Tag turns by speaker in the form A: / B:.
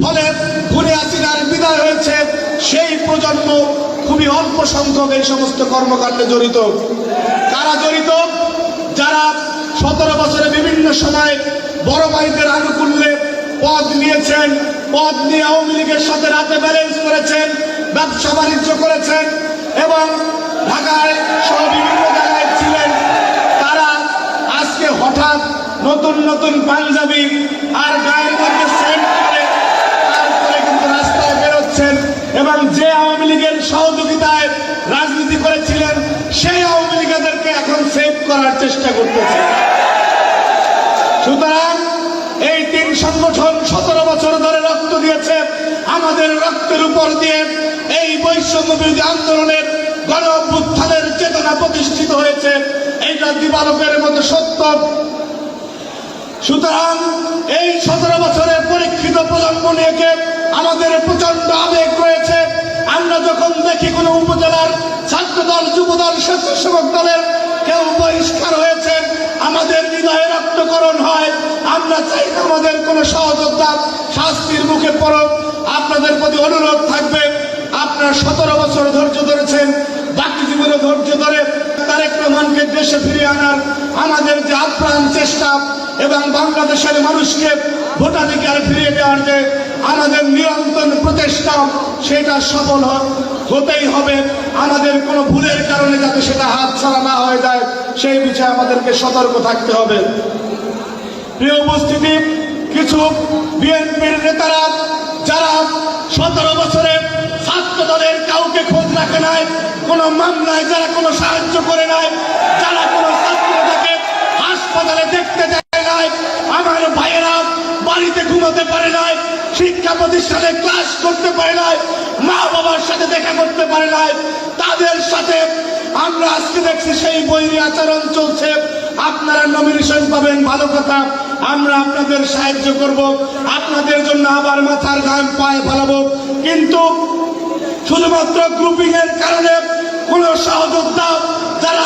A: ফলে খুনি হাসিনার বিদায় হয়েছে সেই প্রজন্ম খুবই অল্প সংখ্যক এই সমস্ত কর্মকাণ্ডে জড়িত। কারা জড়িত? যারা 17 বছরে বিভিন্ন সময় বড় ভাইদের আনুকূল্যে পদ নিয়েছেন, পদ নিয়ে আওয়ামী লীগের সাথে রাতে ব্যালেন্স করেছেন, ব্যবসা বাণিজ্য করেছেন এবং ঢাকায় সহ বিভিন্ন জায়গায় ছিলেন, তারা আজকে হঠাৎ নতুন নতুন পাঞ্জাবি আর গায়ের মধ্যে সেন্ট করে তারপরে কিন্তু রাস্তায় বেরোচ্ছেন এবং যে আওয়ামী লীগের সহযোগিতায় রাজনীতি করেছিলেন সেই আওয়ামী লীগদেরকে এখন সেভ করার চেষ্টা করতেছে। সুতরাং এই তিন সংগঠন 17 বছর ধরে রক্ত দিয়েছে। আমাদের রক্তের উপর দিয়ে এই বৈষম্য বিরোধী আন্দোলনের গণ অভ্যুত্থানের চেতনা প্রতিষ্ঠিত হয়েছে, এইটা দিবালোকের মতো সত্য। সুতরাং এই 17 বছরের পরীক্ষিত প্রজন্ম নিয়ে আমাদের প্রচন্ড আবেগ রয়েছে। আমরা যখন দেখি কোনো উপজেলার ছাত্রদল, যুবদল, স্বেচ্ছাসেবক দলের কেউ বহিষ্কার হয়েছে, আমাদের হৃদয়ে রক্তকরণ হয়। আমরা চাই না আমাদের কোনো সহযোদ্ধা শাস্তির মুখে পড়ুক। আপনাদের প্রতি অনুরোধ থাকবে, আপনারা 17 বছর ধৈর্য ধরেছেন, বাকি জীবনে ধৈর্য ধরে তারেক রহমানকে দেশে ফিরিয়ে আনার আমাদের যে আপ্রাণ চেষ্টা এবং বাংলাদেশের মানুষকে ভোটাধিকার ফিরিয়ে দেওয়ার যে আমাদের নিরন্তর প্রচেষ্টা, সেটা সফল হতেই হবে। আমাদের কোনো ভুলের কারণে যাতে সেটা হাতছাড়া না হয়ে যায়, সেই বিষয়ে আমাদেরকে সতর্ক থাকতে হবে। প্রিয় উপস্থিতি, কিছু বিএনপির নেতারা যারা 17 বছরে ছাত্র দলের কাউকে খোঁজ রাখে নাই, কোনো মামলায় যারা কোনো সাহায্য করে নাই, যারা কোনো ছাত্রটাকে হাসপাতালে দেখতে যায় নাই, আমার ভাইয়েরা বাড়িতে ঘুমাতে পারে নাই, শিক্ষা প্রতিষ্ঠানে ক্লাস করতে পারে নাই, মা বাবার সাথে দেখা করতে পারে নাই, তাদের সাথে আমরা আজকে দেখছি সেই বৈরী আচরণ চলছে। আপনারা নমিনেশন পাবেন, ভালো কথা, আমরা আপনাদের সাহায্য করব, আপনাদের জন্য আবার মাথার ঘাম পায়ে ফেলাবো, কিন্তু শুধুমাত্র গ্রুপিং এর কারণে কোন সহযোদ্ধা যারা